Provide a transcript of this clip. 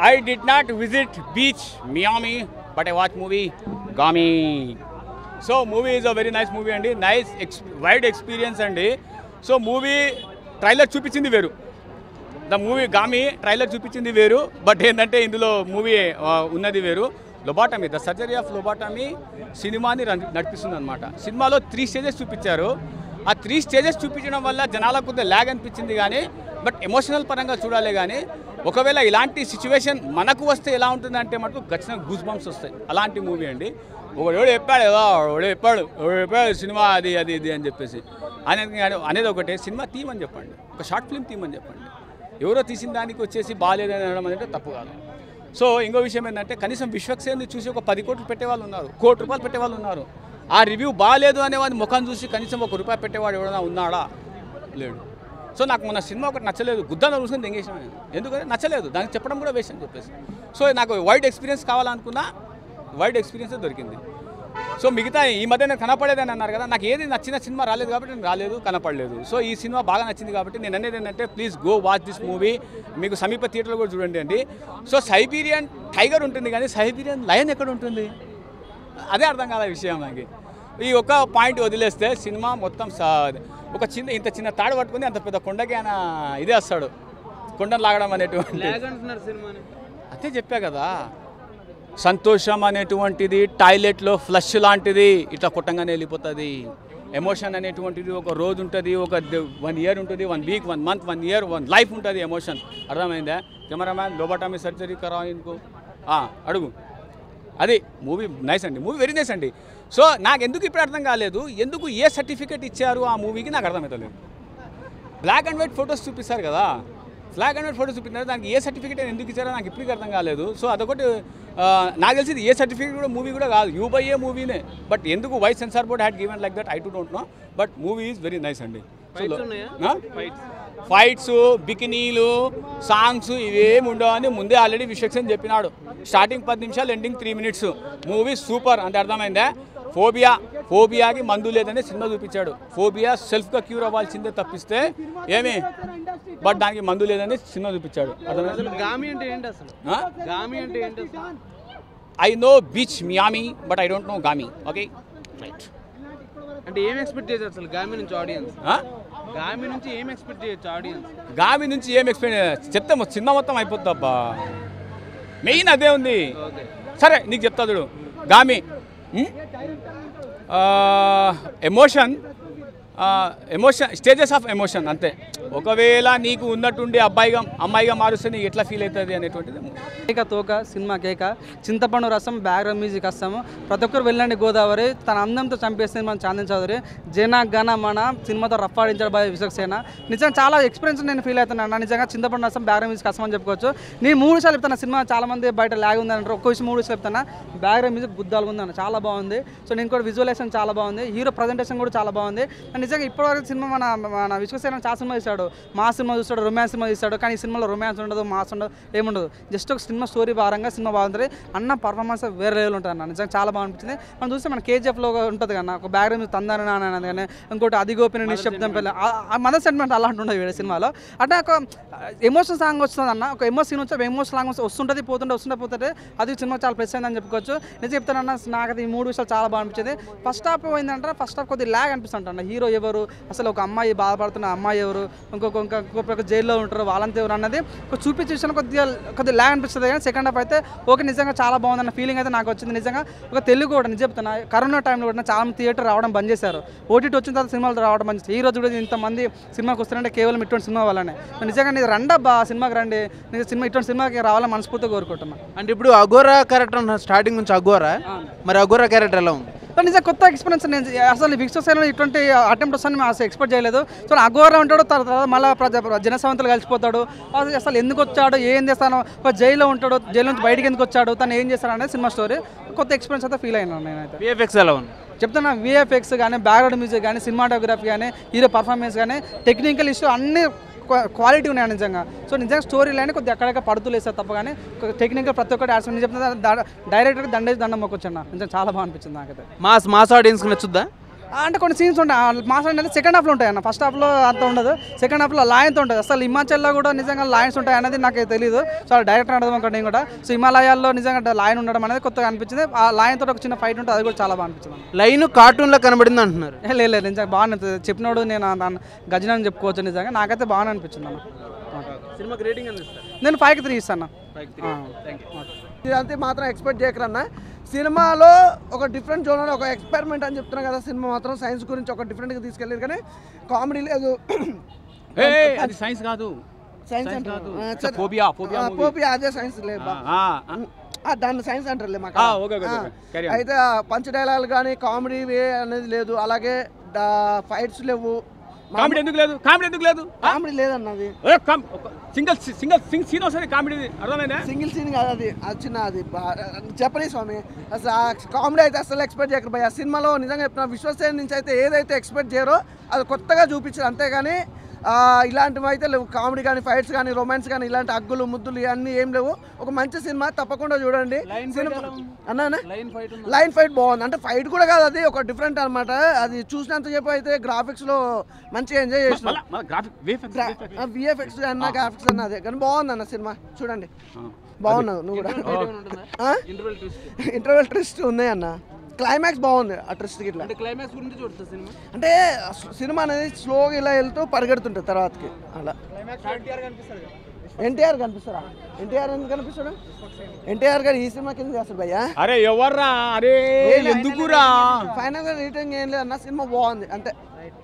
I did not visit beach Miami, but I watched movie Gami. So movie is a very nice movie and nice wide experience and so movie trailer చూపించింది వేరు. The movie Gami trailer చూపించింది వేరు, but ఏంటంటే ఇందులో movie ఉన్నది వేరు. లోబాటమీ, the surgery of లోబాటమీ సినిమాని నడిపిస్తుంది అనమాట. సినిమాలో 3 స్టేజెస్ చూపించారు. ఆ 3 స్టేజెస్ చూపించడం వల్ల జనాలకు కొంత ల్యాగ్ అనిపించింది కానీ, బట్ ఎమోషనల్ పరంగా చూడాలి. కానీ ఒకవేళ ఇలాంటి సిచ్యువేషన్ మనకు వస్తే ఎలా ఉంటుందంటే మటుకు ఖచ్చితంగా గూస్ బంప్స్ వస్తాయి. అలాంటి మూవీ అండి. ఎవడు చెప్పాడు కదా, చెప్పాడు సినిమా అది అది ఇది అని చెప్పేసి అనేది ఒకటే. సినిమా థీమ్ అని చెప్పండి, ఒక షార్ట్ ఫిల్మ్ థీమ్ అని చెప్పండి. ఎవరో తీసిన దానికి వచ్చేసి బాగాలేదని అనడం అనేది తప్పు కాదు. సో ఇంకో విషయం ఏంటంటే కనీసం విశ్వక్సేన్ని చూసి ఒక 10 కోట్లు పెట్టేవాళ్ళు ఉన్నారు, ₹1 కోటి పెట్టేవాళ్ళు ఉన్నారు. ఆ రివ్యూ బాగాలేదు అనేవాడి ముఖం చూసి కనీసం ₹1 పెట్టేవాడు ఎవరైనా ఉన్నాడా? లేడు. సో నాకు మొన్న సినిమా ఒకటి నచ్చలేదు, గుద్దాన చూసుకొని తెంగేసాను. ఎందుకంటే నచ్చలేదు, దానికి చెప్పడం కూడా వేస్ట్ అని చెప్పేసి. సో నాకు వైడ్ ఎక్స్పీరియన్స్ కావాలనుకున్నా, వైడ్ ఎక్స్పీరియన్స్ దొరికింది. సో మిగతా ఈ మధ్య నేను కనపడేదని అన్నారు కదా, నాకు ఏది నచ్చిన సినిమా రాలేదు కాబట్టి నేను రాలేదు, కనపడలేదు. సో ఈ సినిమా బాగా నచ్చింది కాబట్టి నేను అనేది ఏంటంటే please go watch this movie. మీకు సమీప థియేటర్లో కూడా చూడండి అండి. సో సైబీరియన్ టైగర్ ఉంటుంది కానీ సైబీరియన్ లయన్ ఎక్కడ ఉంటుంది? అదే అర్థం కాల విషయం నాకు. ఈ ఒక పాయింట్ వదిలేస్తే సినిమా మొత్తం ఒక ఇంత చిన్న తాడు పట్టుకుని అంత పెద్ద కొండకి ఆయన ఇదే వస్తాడు, కొండను లాగడం అనేటువంటి. అదే చెప్పా కదా, సంతోషం అనేటువంటిది టాయిలెట్లో ఫ్లష్ లాంటిది, ఇట్లా కొట్టంగానే వెళ్ళిపోతుంది. ఎమోషన్ అనేటువంటిది ఒక రోజు ఉంటుంది, ఒక 1 ఇయర్ ఉంటుంది, 1 వీక్, 1 మంత్, 1 ఇయర్, 1 లైఫ్ ఉంటుంది ఎమోషన్. అర్థమైందా? కెమెరామ్యాన్ లోబాటమీ సర్జరీ కరా ఇంకో అడుగు. అది మూవీ నైస్ అండి, మూవీ వెరీ నైస్ అండి. సో నాకు ఎందుకు ఇప్పుడు అర్థం కాలేదు, ఎందుకు ఏ సర్టిఫికేట్ ఇచ్చారు ఆ మూవీకి నాకు అర్థమవుతలేదు. బ్లాక్ అండ్ వైట్ ఫొటోస్ చూపిస్తారు కదా, బ్లాక్ అండ్ వైట్ ఫోటోస్ చూపించారు, దానికి ఏ సర్టిఫికేట్ ఎందుకు ఇచ్చారో నాకు ఇప్పటికీ అర్థం కాలేదు. సో అదొకటి నాకు తెలిసింది, ఏ సర్టిఫికేట్ కూడా మూవీ కూడా కాదు, యూ మూవీనే. బట్ ఎందుకు why censor board had given like that I don't know, but movie is very nice అండి. ఫైట్స్, బికినీలు, సాంగ్స్ ఇవేమి ఉండవు అని ముందే ఆల్రెడీ విశ్వక్సేన్ చెప్పినాడు. స్టార్టింగ్ 10 నిమిషాలు, ఎండింగ్ 3 మినిట్స్. మూవీ సూపర్ అంటే అర్థమైందా? ఫోబియాకి మందు లేదని సినిమా చూపించాడు. ఫోబియా సెల్ఫ్గా క్యూర్ అవ్వాల్సిందే తప్పిస్తే ఏమి, బట్ దానికి మందు లేదని సినిమా చూపించాడు. I know beach Miami but I don't know గామి. Okay right. అంటే ఏం ఎక్స్పెక్ట్ చేయొచ్చు అసలు గామి నుంచి ఆడియన్స్? గామి నుంచి ఏం ఎక్స్పెక్ట్ చేయొచ్చు ఆడియన్స్? గామి నుంచి ఏం ఎక్స్పెక్ట్ చెప్తే సినిమా మొత్తం అయిపోతుంది అబ్బా. మెయిన్ అదే ఉంది. సరే నీకు చెప్తా చూడు. Gaami emotion, stages of emotion అంతే. ఒకవేళ నీకు ఉన్నట్టుండి అమ్మాయిగా మారుస్తే నీకు ఎట్లా ఫీల్ అవుతుంది అనేటువంటిది. కేక తోక సినిమా కేక, చింతపండు రసం, బ్యాక్గ్రౌండ్ మ్యూజిక్ వస్తాము. ప్రతి ఒక్కరు వెళ్ళండి. గోదావరి తన అందంతో చంపేస్తుంది మన చాందన్ చౌదరి. జన గణ మన సినిమాతో రఫాడించాడు బాయ్ విశ్వక్సేన. నిజంగా చాలా ఎక్స్పీరియన్స్ నేను ఫీల్ అవుతున్నాను. నిజంగా చింతపండు రసం, బ్యాక్గ్రౌండ్ మ్యూజిక్ వస్తామని చెప్పుకోవచ్చు. నేను 3 విషయాలు చెప్తాను. సినిమా చాలా మంది బయట ల్యాగ్ ఉందంటారు, ఒక్క విషయం 3 విషయాలు చెప్తాను. బ్యాక్గ్రౌండ్ మ్యూజిక్ గుద్దాలు ఉందన్న, చాలా బాగుంది. సో నేను కూడా విజువలైజేషన్ చాలా బాగుంది, హీరో ప్రజెంటేషన్ కూడా చాలా బాగుంది. నిజంగా ఇప్పటివరకు సినిమా మన విశ్వక్సేన చాలా సినిమా తీశాడు, మా సినిమా చూస్తాడు, రొమాన్స్ సినిమా తీస్తాడు. కానీ ఈ సినిమాలో రొమాన్స్ ఉండదు, మాస్ ఉండదు, ఏముండదు. జస్ట్ ఒక సినిమా స్టోరీ భారంగా సినిమా బాగుంటుంది. అన్న పర్ఫార్మెన్స్ వేరే లెవెల్ ఉంటుంది అన్న. నిజంగా చాలా బాగా అనిపించింది. మనం చూస్తే మన కేజీఎఫ్లో ఉంటుంది కన్నా, ఒక బ్యాక్గ్రౌండ్ తందాన అనేది కానీ, ఇంకోటి అదిగోపిన నిశ్శబ్దం పిల్ల, మన సెంటిమెంట్ అలాంటి ఉండదు వీడి సినిమాలో. అంటే ఒక ఎమోషన్ సాంగ్ వస్తుంది అన్న, ఒక ఎమోషన్ వచ్చి ఎమోషన్ సాంగ్ వస్తుంటుంది, పోతుంటే అది సినిమా చాలా ప్లస్ అయిందని చెప్పుకోవచ్చు. నిజం చెప్తానన్న, నాకు అది 3 విషయాలు చాలా బాగా అనిపించింది. ఫస్ట్ హాఫ్ పోయిందంటే, ఫస్ట్ హాఫ్ కొద్దిగా ల్యాగ్ అనిపిస్తుంది అన్న. హీరో ఎవరు, అసలు ఒక అమ్మాయి బాధపడుతున్న అమ్మాయి ఎవరు, ఇంకొక జైల్లో ఉంటారు వాళ్ళంతా ఎవరు అన్నది చూపించే విషయంలో కొద్దిగా ల్యాగ్ అనిపిస్తుంది. కానీ సెకండ్ హాఫ్ అయితే ఓకే, నిజంగా చాలా బాగుందన్న ఫీలింగ్ అయితే నాకు వచ్చింది. నిజంగా ఒక తెలుగు కూడా నిజం చెప్తున్నా, కరోనా టైంలో కూడా చాలా మంది థియేటర్ రావడం బంద్ చేశారు. ఓటీటీ వచ్చిన తర్వాత సినిమాలు రావడం బంద్ చేశారు. ఈ రోజు కూడా ఇంతమంది సినిమాకి వస్తారంటే కేవలం ఇటువంటి సినిమా వల్లనే. నిజంగా నేను రండబ్బా సినిమాకి రండి, నేను ఇటువంటి సినిమాకి రావాలని మనస్ఫూర్తిగా కోరుకుంటున్నాను. అంటే ఇప్పుడు అఘోరా క్యారెక్టర్ స్టార్టింగ్ నుంచి అఘోరా, మరి అఘోరా క్యారెక్టర్ ఎలా ఉంది? నిజంగా కొత్త ఎక్స్పీరియన్స్. నేను అసలు విశ్వక్సేన ఇటువంటి అటెంప్ట్ వస్తాను అసలు ఎక్స్పెక్ట్ చేయలేదు. సో అఘోరా ఉంటాడు, తర్వాత మళ్ళీ జనసవంతులు కలిసిపోతాడు. అసలు ఎందుకు వచ్చాడు, ఏం చేస్తాను, జైల్లో ఉంటాడు, జైలు నుంచి బయటకి ఎందుకు వచ్చాడు, తను ఏం చేస్తాడు అనేది సినిమా స్టోరీ. కొత్త ఎక్స్పీరియన్స్ అయితే ఫీల్ అయినాను నేనైతే. విఎఫ్ఎక్స్ ఎలా ఉంది చెప్తున్నా, విఎఫ్ఎక్స్ కానీ, బ్యాక్గ్రౌండ్ మ్యూజిక్ కానీ, సినిమాటోగ్రఫీ కానీ, హీరో పర్ఫార్మెన్స్ కానీ, టెక్నికల్ ఇష్యూ అన్ని క్వాలిటీ ఉన్నాయి నిజంగా. సో నిజంగా స్టోరీ లైన్ కొద్దిగా ఎక్కడెక్కడ పడుతూ లేస్తారు తప్ప, కానీ టెక్నికల్ ప్రతి ఒక్కటి యాడ్స్ చెప్తున్నా. డైరెక్టర్కి దండం మొక్కొచ్చండి. నిజంగా చాలా బాగా అనిపించింది నాకైతే. మాస్ ఆడియన్స్కి నచ్చుద్దా? అంటే కొన్ని సీన్స్ ఉంటాయి మాస్ అంటే సెకండ్ హాఫ్లో ఉంటాయి అన్న. ఫస్ట్ హాఫ్లో అంత ఉండదు, సెకండ్ హాఫ్లో లాయన్తో ఉంటుంది. అసలు హిమాచల్లో కూడా నిజంగా లాయన్స్ ఉంటాయి అనేది నాకు తెలియదు. సో డైరెక్టర్ అడగడం ఒకటి నేను కూడా. సో హిమాలయాల్లో నిజంగా లాయన్ ఉండడం అనేది కొత్తగా అనిపించింది. ఆ లాయన్ తోటి ఒక చిన్న ఫైట్ ఉంటుంది, అది కూడా చాలా బాగా అనిపించింది. లైన్ కార్టూన్లో కనబడింది అంటున్నారు. లేదు నిజంగా బాగా చెప్పినోడు నేను గజనని చెప్పుకోవచ్చు. నిజంగా నాకైతే బాగా అనిపించింది అన్న. సినిమాకి రేటింగ్ అందిస్తారు. నేను 5కి 3 ఇస్తాను. ఇదంతా మాత్రం ఎక్స్పెక్ట్ చేయకరన్నా. సినిమాలో ఒక డిఫరెంట్ జోన్, ఒక ఎక్స్పెరిమెంట్ అని చెప్తున్నా కదా. సినిమా మాత్రం సైన్స్ గురించి ఒక డిఫరెంట్గా తీసుకెళ్ళారు, కానీ కామెడీ లేదు. అది సైన్స్ కాదు, సైన్స్ అంటే ఫోబియా, అదే సైన్స్ లేదు, దాన్ని సైన్స్ అంటారులే మాకు. అయితే పంచ్ డైలాగ్ కానీ కామెడీ వే అనేది లేదు, అలాగే ఫైట్స్ లేవు. కామెడీ ఎందుకు లేదు? కామెడీ లేదన్నది. సింగిల్ సీన్ వస్తుంది కామెడీ, అర్థమైందా? సింగిల్ సీన్ కాదు అది, చిన్న అది చెప్పని స్వామి. అసలు కామెడీ అయితే అసలు ఎక్స్పెక్ట్ చేయరు భయ్య. సినిమాలో నిజంగా చెప్తున్నా, విశ్వసేన నుంచి అయితే ఏదైతే ఎక్స్పెక్ట్ చేయరో అది కొత్తగా చూపించారు, అంతేగాని ఇలాంటివి అయితే లేవు. కామెడీ కానీ ఫైట్స్ కానీ రొమాన్స్ కానీ ఇలాంటి అగ్గులు ముద్దులు ఇవన్నీ ఏం లేవు. ఒక మంచి సినిమా, తప్పకుండా చూడండి. అన్నా లైన్ ఫైట్ బాగుంది. అంటే ఫైట్ కూడా కాదు, అది ఒక డిఫరెంట్ అనమాట. అది చూసినంత చెప్పి అయితే గ్రాఫిక్స్లో మంచిగా ఎంజాయ్ చేసిన. విఎఫ్ఎక్స్ అన్న గ్రాఫిక్స్ అన్న అదే, కానీ బాగుంది అన్న సినిమా, చూడండి. బాగున్నావు నువ్వు కూడా. ఇంటర్వెల్ ట్విస్ట్ ఉన్నాయి అన్న, క్లైమాక్స్ బాగుంది. ఆ ట్విస్ట్ ఇట్లా క్లైమాక్స్ గురించి చూడతా సినిమా. అంటే సినిమా అనేది స్లోగా ఇలా వెళ్తూ పరిగెడుతుంటుంది తర్వాతకి. అలా ఎన్టీఆర్ కనిపిస్తారా? ఎన్టీఆర్ ఎందుకు కనిపిస్తాడు? ఎన్టీఆర్ గారు ఈ సినిమా కింద చేస్తాడు భయ్యా. అరే ఎవర్రా? అరే ఎందుకురా? ఫైనల్ గా రేటింగ్ ఏం లేదు అన్న, సినిమా బాగుంది అంతే.